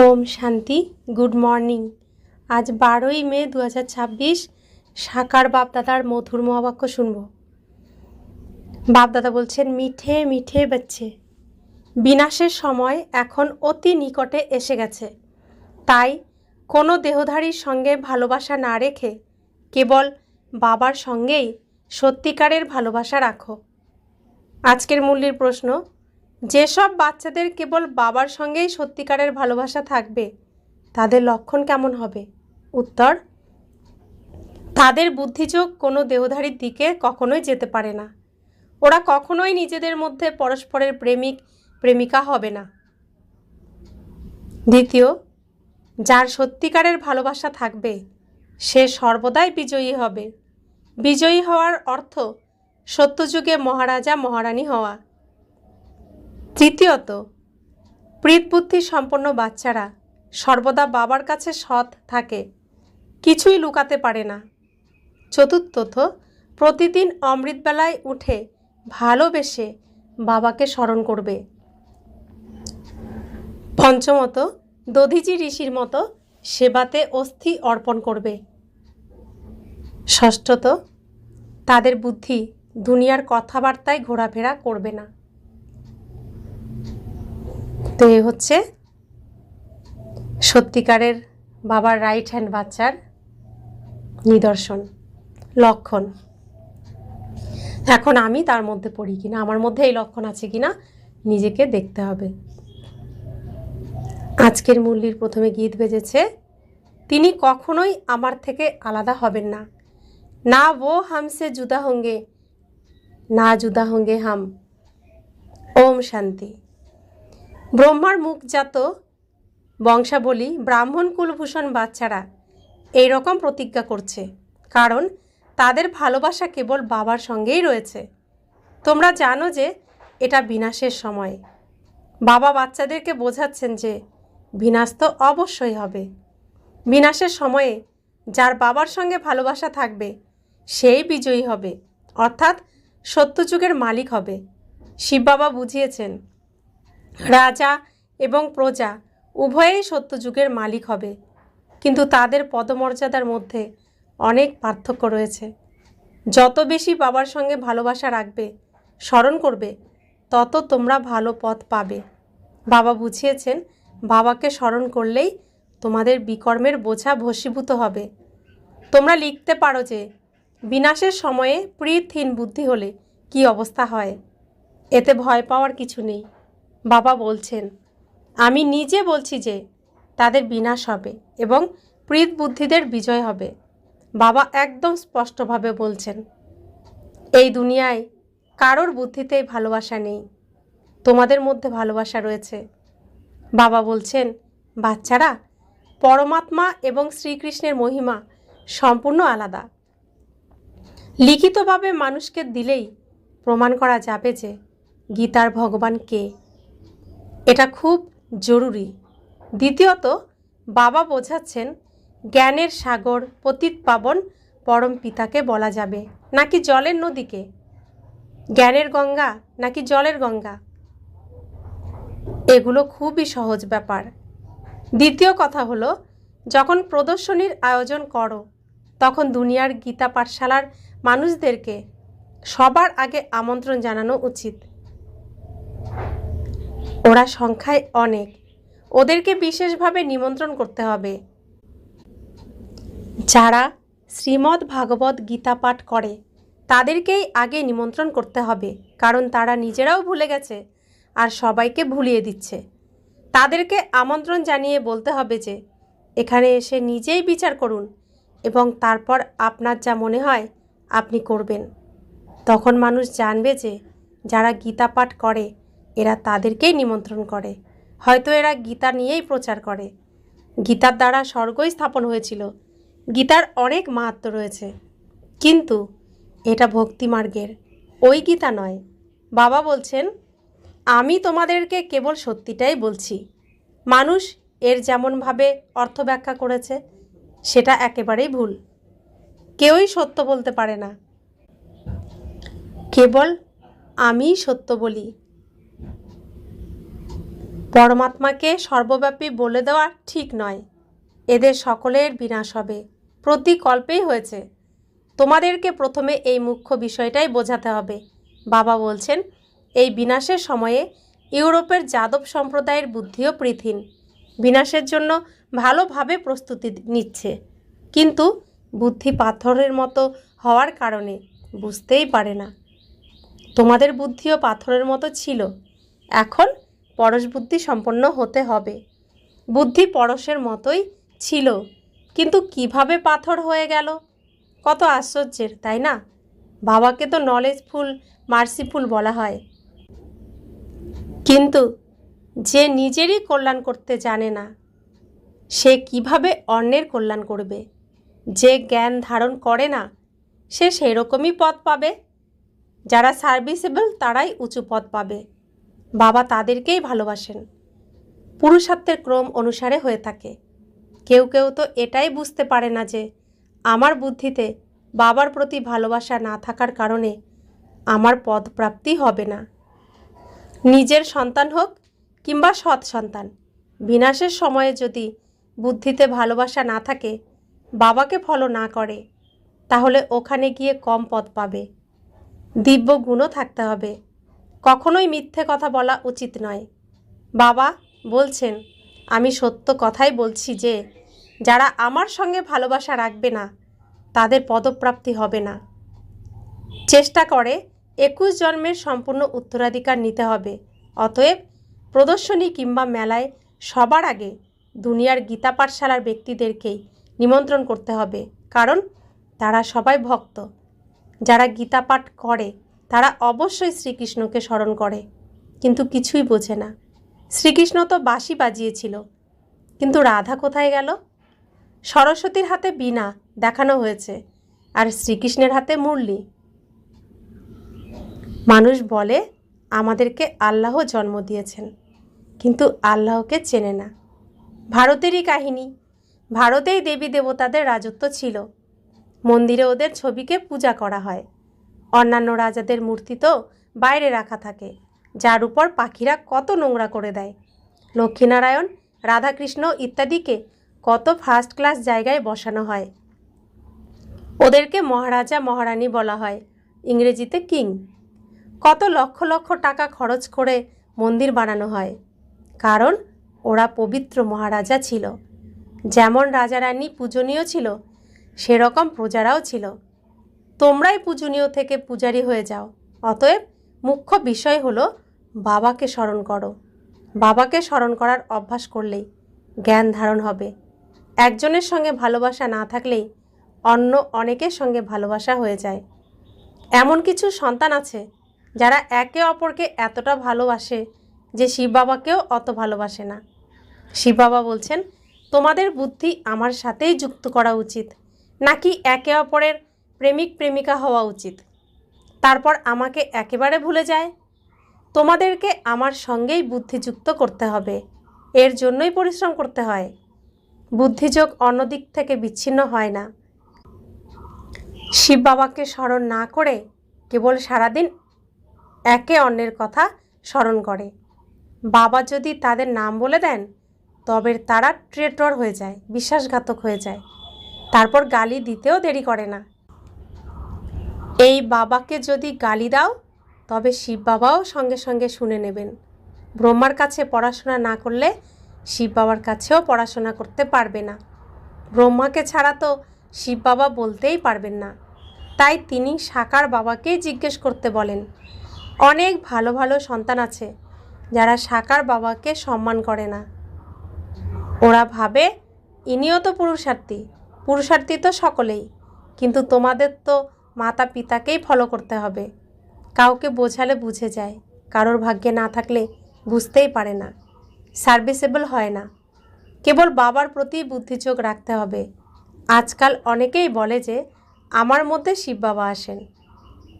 ওম শান্তি। Good morning. আজ 12ই মে 2026। সাকার বাপদাদার মধুর মহাবাক্য শুনব। বাপদাদা বলছেন, মিঠে মিঠে বাচ্চে, বিনাশের সময় এখন অতি নিকটে এসে গেছে। তাই কোনো দেহধারীর সঙ্গে ভালোবাসা না রেখে কেবল বাবার সঙ্গেই সত্যিকারের ভালোবাসা রাখো। আজকের মূল্যের প্রশ্ন, যেসব বাচ্চাদের কেবল বাবার সঙ্গেই সত্যিকারের ভালোবাসা থাকবে তাদের লক্ষণ কেমন হবে? উত্তর, তাদের বুদ্ধিযোগ কোনো দেহধারীর দিকে কখনোই যেতে পারে না। ওরা কখনোই নিজেদের মধ্যে পরস্পরের প্রেমিক প্রেমিকা হবে না। দ্বিতীয়, যার সত্যিকারের ভালোবাসা থাকবে সে সর্বদাই বিজয়ী হবে। বিজয়ী হওয়ার অর্থ সত্যযুগে মহারাজা মহারানী হওয়া। তৃতীয়ত, প্রীতবুদ্ধি সম্পন্ন বাচ্চারা সর্বদা বাবার কাছে সৎ থাকে, কিছুই লুকাতে পারে না। চতুর্থত, প্রতিদিন অমৃতবেলায় উঠে ভালোবেসে বাবাকে স্মরণ করবে। পঞ্চমত, দধিচি ঋষির মতো সেবাতে অস্থি অর্পণ করবে। ষষ্ঠত, তাদের বুদ্ধি দুনিয়ার কথাবার্তায় ঘোরাফেরা করবে না। তো এ হচ্ছে সত্যিকারের বাবার রাইট হ্যান্ড বাচ্চার নিদর্শন, লক্ষণ। এখন আমি তার মধ্যে পড়ি কিনা, আমার মধ্যে এই লক্ষণ আছে কিনা নিজেকে দেখতে হবে। আজকের মুরলির প্রথমে গীত বেজেছে, তিনি কখনোই আমার থেকে আলাদা হবেন না, না ও হামসে জুদা হোঙ্গে না জুদা হোঙ্গে হাম। ওম শান্তি। ব্রহ্মার মুখজাত বংশাবলী ব্রাহ্মণ কুলভূষণ বাচ্চারা এই রকম প্রতিজ্ঞা করছে, কারণ তাদের ভালোবাসা কেবল বাবার সঙ্গেই রয়েছে। তোমরা জানো যে এটা বিনাশের সময়। বাবা বাচ্চাদেরকে বোঝাচ্ছেন যে বিনাশ তো অবশ্যই হবে। বিনাশের সময়ে যার বাবার সঙ্গে ভালোবাসা থাকবে সেই বিজয়ী হবে, অর্থাৎ সত্যযুগের মালিক হবে। শিব বাবা বুঝিয়েছেন, রাজা এবং প্রজা উভয়েই সত্যযুগের মালিক হবে, কিন্তু তাদের পদমর্যাদার মধ্যে অনেক পার্থক্য রয়েছে। যত বেশি বাবার সঙ্গে ভালোবাসা রাখবে, স্মরণ করবে, তত তোমরা ভালো পথ পাবে। বাবা বুঝিয়েছেন, বাবাকে স্মরণ করলেই তোমাদের বিকর্মের বোঝা ভস্মীভূত হবে। তোমরা লিখতে পারো যে বিনাশের সময়ে প্রীতহীন বুদ্ধি হলে কি অবস্থা হয়। এতে ভয় পাওয়ার কিছু নেই। বাবা বলছেন, আমি নিজে বলছি যে তাদের বিনাশ হবে এবং প্রীত বুদ্ধিদের বিজয় হবে। বাবা একদম স্পষ্টভাবে বলছেন, এই দুনিয়ায় কারোর বুদ্ধিতেই ভালোবাসা নেই, তোমাদের মধ্যে ভালোবাসা রয়েছে। বাবা বলছেন, বাচ্চারা, পরমাত্মা এবং শ্রীকৃষ্ণের মহিমা সম্পূর্ণ আলাদা। লিখিতভাবে মানুষকে দিলেই প্রমাণ করা যাবে যে গীতার ভগবান কে। এটা খুব জরুরি। দ্বিতীয়ত, বাবা বোঝাচ্ছেন, জ্ঞানের সাগর পতিত পাবন পরম পিতাকে বলা যাবে নাকি জলের নদীকে? জ্ঞানের গঙ্গা নাকি জলের গঙ্গা? এগুলো খুবই সহজ ব্যাপার। দ্বিতীয় কথা হলো, যখন প্রদর্শনীর আয়োজন করো তখন দুনিয়ার গীতা পাঠশালার মানুষদেরকে সবার আগে আমন্ত্রণ জানানো উচিত। ওরা সংখ্যায় অনেক, ওদেরকে বিশেষভাবে নিমন্ত্রণ করতে হবে। যারা শ্রীমদ্ ভাগবত গীতা পাঠ করে তাদেরকেই আগে নিমন্ত্রণ করতে হবে, কারণ তারা নিজেরাও ভুলে গেছে আর সবাইকে ভুলিয়ে দিচ্ছে। তাদেরকে আমন্ত্রণ জানিয়ে বলতে হবে যে এখানে এসে নিজেই বিচার করুন এবং তারপর আপনার যা মনে হয় আপনি করবেন। তখন মানুষ জানবে যে যারা গীতা পাঠ করে এরা তাদেরকেই নিমন্ত্রণ করে। হয়তো এরা গীতা নিয়েই প্রচার করে। গীতার দ্বারা স্বর্গই স্থাপন হয়েছিল, গীতার অনেক মাহাত্ম্য রয়েছে, কিন্তু এটা ভক্তি মার্গের ওই গীতা নয়। বাবা বলছেন, আমি তোমাদেরকে কেবল সত্যিটাই বলছি। মানুষ এর যেমনভাবে অর্থ ব্যাখ্যা করেছে সেটা একেবারেই ভুল। কেউই সত্য বলতে পারে না, কেবল আমিই সত্য বলি। পরমাত্মাকে সর্বব্যাপী বলে দেওয়া ঠিক নয়। এদের সকলের বিনাশ হবে, প্রতি কল্পেই হয়েছে। তোমাদেরকে প্রথমে এই মুখ্য বিষয়টাই বোঝাতে হবে। বাবা বলছেন, এই বিনাশের সময়ে ইউরোপের যাদব সম্প্রদায়ের বুদ্ধিও পৃথিন, বিনাশের জন্য ভালোভাবে প্রস্তুতি নিচ্ছে, কিন্তু বুদ্ধি পাথরের মতো হওয়ার কারণে বুঝতেই পারে না। তোমাদের বুদ্ধিও পাথরের মতো ছিল, এখন পরশ বুদ্ধি সম্পন্ন হতে হবে। বুদ্ধি পরশের মতোই ছিল, কিন্তু কিভাবে পাথর হয়ে গেল? কত আশ্চর্যের, তাই না? বাবাকে তো নলেজফুল, মার্সিফুল বলা হয়, কিন্তু যে নিজেরই কল্যাণ করতে জানে না, সে কিভাবে অন্যের কল্যাণ করবে? যে জ্ঞান ধারণ করে না, সে সেরকমই পদ পাবে। যারা সার্ভিসেবল তারাই উঁচু পদ পাবে। বাবা তাদেরকেই ভালোবাসেন। পুরুষার্থের ক্রম অনুসারে হয়ে থাকে। কেউ কেউ তো এটাই বুঝতে পারে না যে আমার বুদ্ধিতে বাবার প্রতি ভালোবাসা না থাকার কারণে আমার পদপ্রাপ্তি হবে না। নিজের সন্তান হোক কিংবা সৎ সন্তান, বিনাশের সময়ে যদি বুদ্ধিতে ভালোবাসা না থাকে, বাবাকে ফলো না করে, তাহলে ওখানে গিয়ে কম পদ পাবে। দিব্য গুণও থাকতে হবে। কখনোই মিথ্যে কথা বলা উচিত নয়। বাবা বলছেন, আমি সত্য কথাই বলছি যে যারা আমার সঙ্গে ভালোবাসা রাখবে না, তাদের পদপ্রাপ্তি হবে না। চেষ্টা করে 21 জন্মের সম্পূর্ণ উত্তরাধিকার নিতে হবে। অতএব প্রদর্শনী কিংবা মেলায় সবার আগে দুনিয়ার গীতা পাঠশালার ব্যক্তিদেরকেই নিমন্ত্রণ করতে হবে, কারণ তারা সবাই ভক্ত। যারা গীতা পাঠ করে তারা অবশ্যই শ্রীকৃষ্ণকে স্মরণ করে, কিন্তু কিছুই বোঝে না। শ্রীকৃষ্ণ তো বাঁশি বাজিয়েছিল, কিন্তু রাধা কোথায় গেল? সরস্বতীর হাতে বীণা দেখানো হয়েছে, আর শ্রীকৃষ্ণের হাতে মুরলি। মানুষ বলে আমাদেরকে আল্লাহ জন্ম দিয়েছেন, কিন্তু আল্লাহকে চেনে না। ভারতেরই কাহিনী। ভারতেই দেবী দেবতাদের রাজত্ব ছিল। মন্দিরে ওদের ছবিকে পূজা করা হয়। অন্যান্য রাজাদের মূর্তি তো বাইরে রাখা থাকে, যার উপর পাখিরা কত নোংরা করে দেয়। লক্ষ্মীনারায়ণ, রাধাকৃষ্ণ ইত্যাদিকে কত ফার্স্ট ক্লাস জায়গায় বসানো হয়। ওদেরকে মহারাজা মহারানী বলা হয়, ইংরেজিতে কিং। কত লক্ষ লক্ষ টাকা খরচ করে মন্দির বানানো হয়, কারণ ওরা পবিত্র মহারাজা ছিল। যেমন রাজারানী পূজনীয় ছিল, সেরকম প্রজারাও ছিল। তোমরাই পূজনীয় থেকে পূজারী হয়ে যাও। অতএব মুখ্য বিষয় হলো বাবাকে স্মরণ করো। বাবাকে স্মরণ করার অভ্যাস করলেই জ্ঞান ধারণ হবে। একজনের সঙ্গে ভালোবাসা না থাকলেই অন্য অনেকের সঙ্গে ভালোবাসা হয়ে যায়। এমন কিছু সন্তান আছে যারা একে অপরকে এতটা ভালোবাসে যে শিব বাবাকেও অত ভালোবাসে না। শিব বাবা বলছেন, তোমাদের বুদ্ধি আমার সাথেই যুক্ত করা উচিত, নাকি একে অপরের প্রেমিক প্রেমিকা হওয়া উচিত? তারপর আমাকে একেবারে ভুলে যায়? তোমাদেরকে আমার সঙ্গেই বুদ্ধিযুক্ত করতে হবে। এর জন্যই পরিশ্রম করতে হয়। বুদ্ধিযোগ অন্য দিক থেকে বিচ্ছিন্ন হয় না। শিব বাবাকে স্মরণ না করে কেবল সারাদিন একে অন্যের কথা স্মরণ করে। বাবা যদি তাদের নাম বলে দেন, তবে তারা ট্রেটর হয়ে যায়, বিশ্বাসঘাতক হয়ে যায়। তারপর গালি দিতেও দেরি করে না। এই বাবাকে যদি গালি দাও, তবে শিব বাবাও সঙ্গে সঙ্গে শুনে নেবেন। ব্রহ্মার কাছে পড়াশোনা না করলে শিব বাবার কাছেও পড়াশোনা করতে পারবে না। ব্রহ্মাকে ছাড়া তো শিব বাবা বলতেই পারবেন না। তাই তিনি সাকার বাবাকেই জিজ্ঞেস করতে বলেন। অনেক ভালো ভালো সন্তান আছে যারা সাকার বাবাকে সম্মান করে না। ওরা ভাবে ইনিও তো পুরুষার্থী, পুরুষার্থী তো সকলেই, কিন্তু তোমাদের তো মাতা পিতাকেই ফলো করতে হবে। কাউকে বোঝালে বুঝে যায়, কারোর ভাগ্যে না থাকলে বুঝতেই পারে না, সার্ভিসেবল হয় না। কেবল বাবার প্রতি বুদ্ধিযোগ রাখতে হবে। আজকাল অনেকেই বলে যে আমার মধ্যে শিব বাবা আসেন।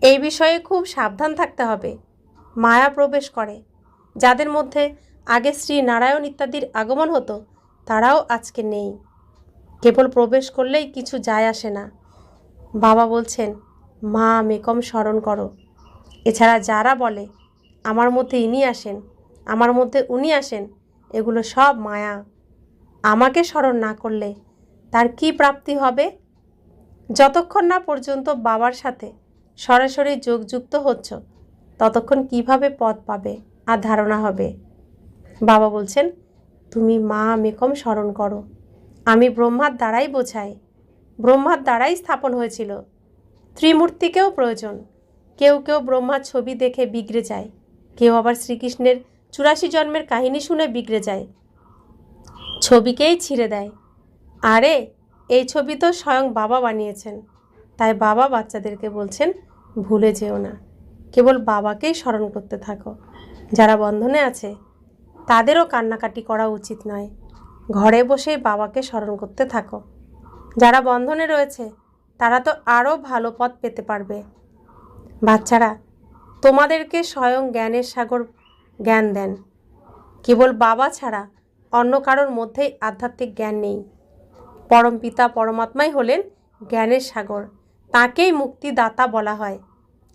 এই বিষয়ে খুব সাবধান থাকতে হবে। মায়া প্রবেশ করে। যাদের মধ্যে আগে শ্রী নারায়ণ ইত্যাদির আগমন হতো, তারাও আজকে নেই। কেবল প্রবেশ করলেই কিছু যায় আসে না। বাবা বলছেন, মা মেকম স্মরণ করো। এছাড়া যারা বলে আমার মধ্যে ইনি আসেন, আমার মধ্যে উনি আসেন, এগুলো সব মায়া। আমাকে স্মরণ না করলে তার কি প্রাপ্তি হবে? যতক্ষণ না পর্যন্ত বাবার সাথে সরাসরি যোগযুক্ত হচ্ছ ততক্ষণ কিভাবে পথ পাবে আর ধারণা হবে? বাবা বলছেন, তুমি মা মেকম স্মরণ করো। আমি ব্রহ্মার দ্বারাই বোঝাই, ব্রহ্মার দ্বারাই স্থাপন হয়েছিল। ত্রিমূর্তিকেও প্রয়োজন। কেউ কেউ ব্রহ্মার ছবি দেখে বিগড়ে যায়, কেউ আবার শ্রীকৃষ্ণের 84 জন্মের কাহিনী শুনে বিগড়ে যায়, ছবিকেই ছিঁড়ে দেয়। আরে এই ছবি তো স্বয়ং বাবা বানিয়েছেন। তাই বাবা বাচ্চাদেরকে বলছেন, ভুলে যেও না, কেবল বাবাকেই স্মরণ করতে থাকো। যারা বন্ধনে আছে তাদেরও কান্নাকাটি করা উচিত নয়, ঘরে বসেই বাবাকে স্মরণ করতে থাকো। যারা বন্ধনে রয়েছে তারা তো আরও ভালো পথ পেতে পারবে। বাচ্চারা, তোমাদেরকে স্বয়ং জ্ঞানের সাগর জ্ঞান দেন। কেবল বাবা ছাড়া অন্য কারোর মধ্যেই আধ্যাত্মিক জ্ঞান নেই। পরম পিতা পরমাত্মাই হলেন জ্ঞানের সাগর, তাকেই মুক্তিদাতা বলা হয়।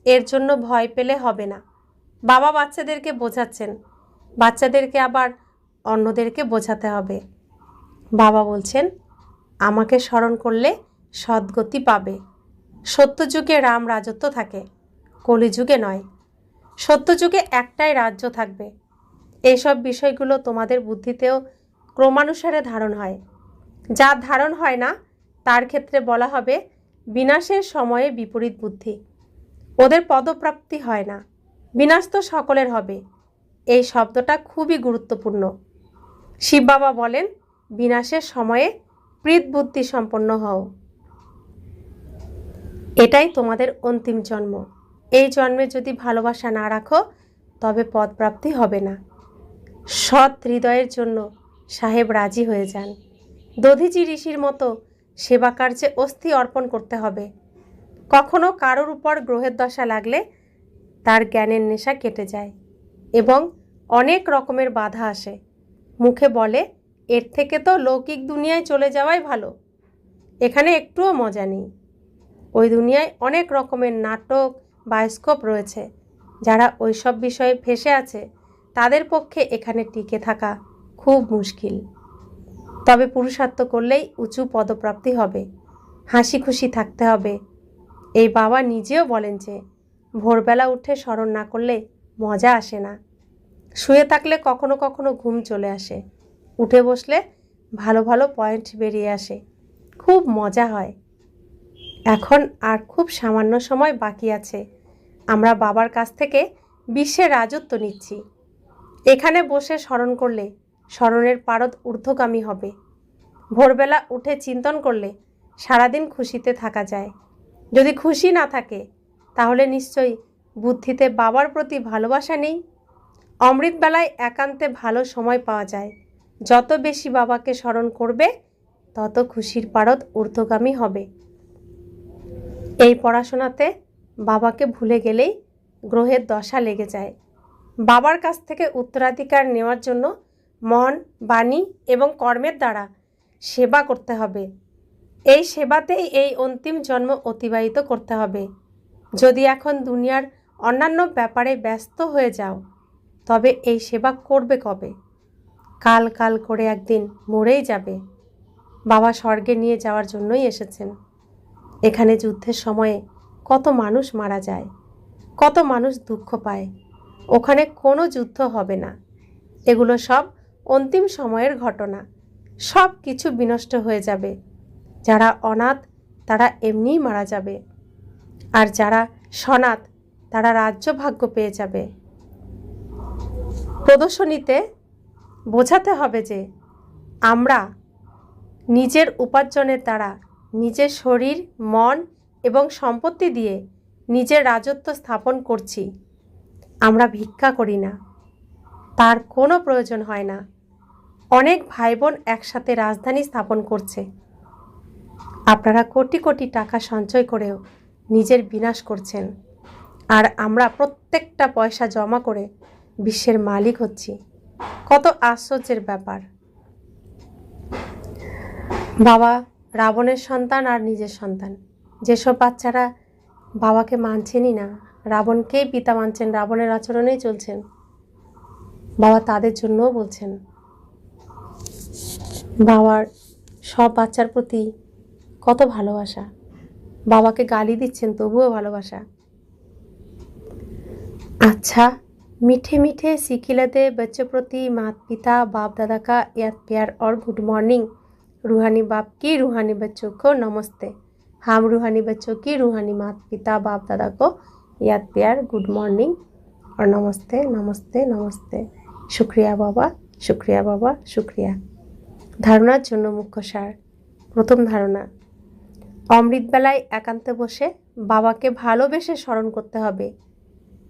এর জন্য ভয় পেলে হবে না। বাবা বাচ্চাদেরকে বোঝাচ্ছেন, বাচ্চাদেরকে আবার অন্যদেরকে বোঝাতে হবে। বাবা বলছেন, আমাকে স্মরণ করলে সদ্গতি পাবে। সত্যযুগে রাম রাজত্ব থাকে, কলিযুগে নয়। সত্যযুগে একটাই রাজ্য থাকবে। এইসব বিষয়গুলো তোমাদের বুদ্ধিতেও ক্রমানুসারে ধারণ হয়। যা ধারণ হয় না তার ক্ষেত্রে বলা হবে বিনাশের সময়ে বিপরীত বুদ্ধি। ওদের পদপ্রাপ্তি হয় না। বিনাশ তো সকলের হবে। এই শব্দটা খুবই গুরুত্বপূর্ণ। শিব বাবা বলেন, বিনাশের সময়ে প্রীত বুদ্ধি সম্পন্ন হও। এটাই তোমাদের অন্তিম জন্ম। এই জন্মে যদি ভালোবাসা না রাখো তবে পদপ্রাপ্তি হবে না। সৎ হৃদয়ের জন্য সাহেব রাজি হয়ে যান। দধিচি ঋষির মতো সেবা কার্যে অস্থি অর্পণ করতে হবে। কখনো কারোর উপর গ্রহের দশা লাগলে তার জ্ঞানের নেশা কেটে যায় এবং অনেক রকমের বাধা আসে। মুখে বলে, এর থেকে তো লৌকিক দুনিয়ায় চলে যাওয়াই ভালো, এখানে একটুও মজা নেই। ওই দুনিয়ায় অনেক রকমের নাটক বায়োস্কোপ রয়েছে। যারা ওইসব বিষয়ে ফেঁসে আছে তাদের পক্ষে এখানে টিকে থাকা খুব মুশকিল। তবে পুরুষার্থ করলেই উঁচু পদপ্রাপ্তি হবে। হাসি খুশি থাকতে হবে। এই বাবা নিজেও বলেন যে ভোরবেলা উঠে স্মরণ না করলে মজা আসে না। শুয়ে থাকলে কখনো কখনো ঘুম চলে আসে, উঠে বসলে ভালো ভালো পয়েন্ট বেরিয়ে আসে, খুব মজা হয়। এখন আর খুব সামান্য সময় বাকি আছে। আমরা বাবার কাছ থেকে বিশ্বের রাজত্ব নিচ্ছি। এখানে বসে স্মরণ করলে স্মরণের পারদ ঊর্ধ্বগামী হবে। ভোরবেলা উঠে চিন্তন করলে সারাদিন খুশিতে থাকা যায়। যদি খুশি না থাকে তাহলে নিশ্চয়ই বুদ্ধিতে বাবার প্রতি ভালোবাসা নেই। অমৃতবেলায় একান্তে ভালো সময় পাওয়া যায়। যত বেশি বাবাকে স্মরণ করবে তত খুশির পারদ ঊর্ধ্বগামী হবে। এই পড়াশোনাতে বাবাকে ভুলে গেলেই গ্রহের দশা লেগে যায়। বাবার কাছ থেকে উত্তরাধিকার নেওয়ার জন্য মন, বাণী এবং কর্মের দ্বারা সেবা করতে হবে। এই সেবাতেই এই অন্তিম জন্ম অতিবাহিত করতে হবে। যদি এখন দুনিয়ার অন্যান্য ব্যাপারে ব্যস্ত হয়ে যাও তবে এই সেবা করবে কবে? কাল কাল করে একদিন মরেই যাবে। বাবা স্বর্গে নিয়ে যাওয়ার জন্যই এসেছেন। এখানে যুদ্ধের সময়ে কত মানুষ মারা যায়, কত মানুষ দুঃখ পায়। ওখানে কোনো যুদ্ধ হবে না। এগুলো সব অন্তিম সময়ের ঘটনা। সব কিছু বিনষ্ট হয়ে যাবে। যারা অনাথ তারা এমনিই মারা যাবে, আর যারা সনাথ তারা রাজ্য ভাগ্য পেয়ে যাবে। প্রদর্শনীতে বোঝাতে হবে যে আমরা নিজের উপার্জনের দ্বারা নিজের শরীর, মন এবং সম্পত্তি দিয়ে নিজের রাজত্ব স্থাপন করছি। আমরা ভিক্ষা করি না, তার কোনো প্রয়োজন হয় না। অনেক ভাই বোন একসাথে রাজধানী স্থাপন করছে। আপনারা কোটি কোটি টাকা সঞ্চয় করেও নিজের বিনাশ করছেন, আর আমরা প্রত্যেকটা পয়সা জমা করে বিশ্বের মালিক হচ্ছি। কত আশ্চর্যের ব্যাপার। বাবা রাবণের সন্তান আর নিজের সন্তান। যেসব বাচ্চারা বাবাকে মানছেনই না, রাবণকেই পিতা মানছেন, রাবণের আচরণেই চলছেন, বাবা তাদের জন্যও বলছেন বাবার সব বাচ্চার প্রতি কত ভালোবাসা, বাবাকে গালি দিচ্ছেন তবুও ভালোবাসা। अच्छा मीठे मीठे सिखिलते बच्चों प्रति माता पिता बाप दादा का याद प्यार और गुड मॉर्निंग। रूहानी बाप की रूहानी बच्चों को नमस्ते। हम रूहानी बच्चों की रूहानी माता पिता बाप दादा को याद प्यार गुड मॉर्निंग और नमस्ते नमस्ते नमस्ते। शुक्रिया बाबा, शुक्रिया बाबा, शुक्रिया। धारणार जन्य मुख्य सार। प्रथम धारणा, अमृत बेलाय एकान्ते बसे बाबाके भालोबेसे स्मरण करते हबे।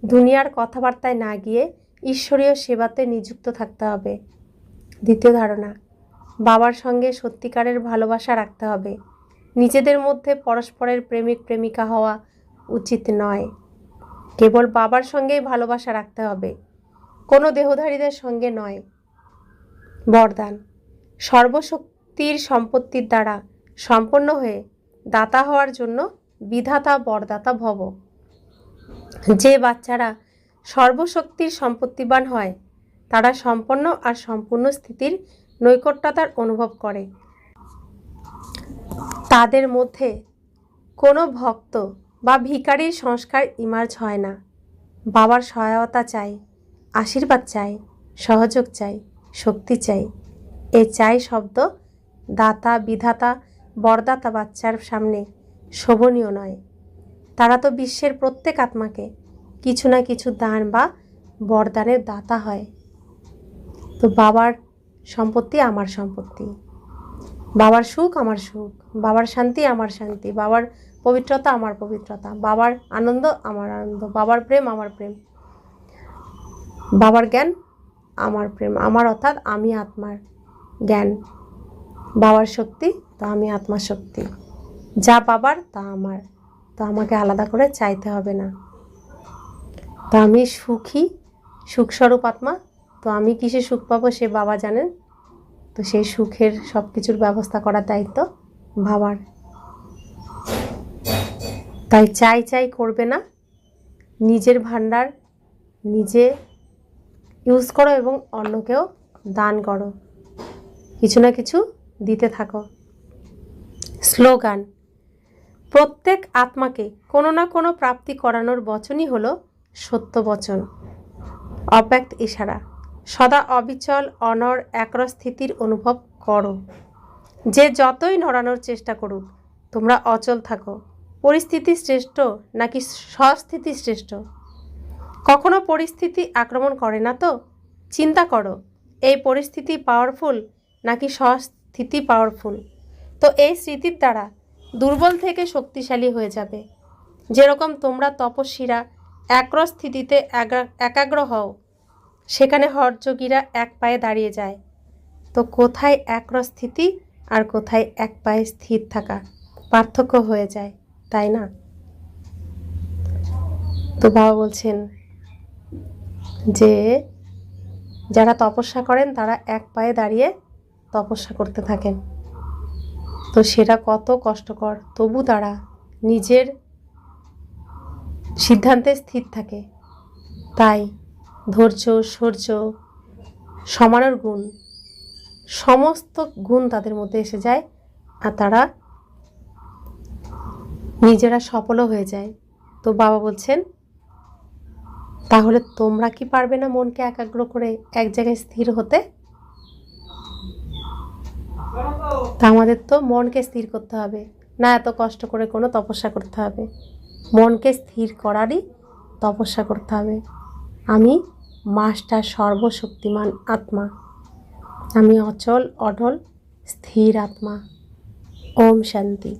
दुनियार कथाबार्ताय ना गिये ईश्वरीय सेवाते नियुक्त थाकते हबे। द्वितीय धारणा, बाबार संगे सत्यिकारेर भालोबासा राखते हबे। निजेदेर मध्य परस्परेर प्रेमिक प्रेमिका हवा उचित नय। केवल बाबार संगेई भालोबासा राखते हबे, कोनो देहधारीदेर संगे नय। वरदान, सर्वशक्तिर सम्पत्तिर द्वारा सम्पन्न हये दाता हওয়ার জন্য বিধাতা বরদাতা ভব। যে বাচ্চারা সর্বশক্তির সম্পত্তিবান হয় তারা সম্পন্ন আর সম্পূর্ণ স্থিতির নৈকট্যতার অনুভব করে। তাদের মধ্যে কোনো ভক্ত বা ভিখারির সংস্কার ইমার্জ হয় না। বাবার সহায়তা চাই, আশীর্বাদ চাই, সহযোগ চাই, শক্তি চাই। এই চাই শব্দ দাতা বিধাতা বরদাতা বাচ্চার সামনে শোভনীয় নয়। তারা তো বিশ্বের প্রত্যেক আত্মাকে কিছু না কিছু দান বা বরদানের দাতা হয়। তো বাবার সম্পত্তি আমার সম্পত্তি, বাবার সুখ আমার সুখ, বাবার শান্তি আমার শান্তি, বাবার পবিত্রতা আমার পবিত্রতা, বাবার আনন্দ আমার আনন্দ, বাবার প্রেম আমার প্রেম, বাবার জ্ঞান আমার প্রেম, আমার অর্থাৎ আমি আত্মার জ্ঞান, বাবার শক্তি তো আমি আত্মার শক্তি, যা বাবার তা আমার। তো আমাকে আলাদা করে চাইতে হবে না। তো আমি সুখী, সুখস্বরূপ আত্মা। তো আমি কিসে সুখ পাবো সে বাবা জানেন। তো সেই সুখের সব কিছুর ব্যবস্থা করার দায়িত্ব বাবার। তাই চাই চাই করবে না, নিজের ভান্ডার নিজে ইউজ করো এবং অন্যকেও দান করো, কিছু না কিছু দিতে থাকো। স্লোগান, প্রত্যেক আত্মাকে কোনো না কোনো প্রাপ্তি করানোর বচনই হলো সত্য বচন। অব্যক্ত ইশারা, সদা অবিচল অনড় একরস স্থিতির অনুভব করো। যে যতই নড়ানোর চেষ্টা করুক তোমরা অচল থাকো। পরিস্থিতি শ্রেষ্ঠ নাকি স্বস্থিতি শ্রেষ্ঠ? কখনো পরিস্থিতি আক্রমণ করে না তো? চিন্তা করো, এই পরিস্থিতি পাওয়ারফুল নাকি স্বস্থিতি পাওয়ারফুল? তো এই স্মৃতির দ্বারা দুর্বল থেকে শক্তিশালী হয়ে যাবে। যেরকম তোমরা তপস্বীরা একরস স্থিতিতে একাগ্র হও, সেখানে হঠযোগীরা এক পায়ে দাঁড়িয়ে যায়। তো কোথায় একরস স্থিতি আর কোথায় এক পায়ে স্থির থাকা পার্থক্য হয়ে যায়, তাই না? তো বাবা বলছেন যে যারা তপস্যা করেন তারা এক পায়ে দাঁড়িয়ে তপস্যা করতে থাকেন। তো সেটা কত কষ্টকর, তবু তারা নিজের সিদ্ধান্তে স্থির থাকে। তাই ধৈর্য, শৌর্য, সমানোর গুণ, সমস্ত গুণ তাদের মধ্যে এসে যায় আর তারা নিজেরা সফলও হয়ে যায়। তো বাবা বলছেন তাহলে তোমরা কি পারবে না মনকে একাগ্র করে এক জায়গায় স্থির হতে? তা আমাদের তো মনকে স্থির করতে হবে না, এত কষ্ট করে কোনো তপস্যা করতে হবে। মনকে স্থির করারই তপস্যা করতে হবে। আমি মাস্টার সর্বশক্তিমান আত্মা, আমি অচল অঢল স্থির আত্মা। ওম শান্তি।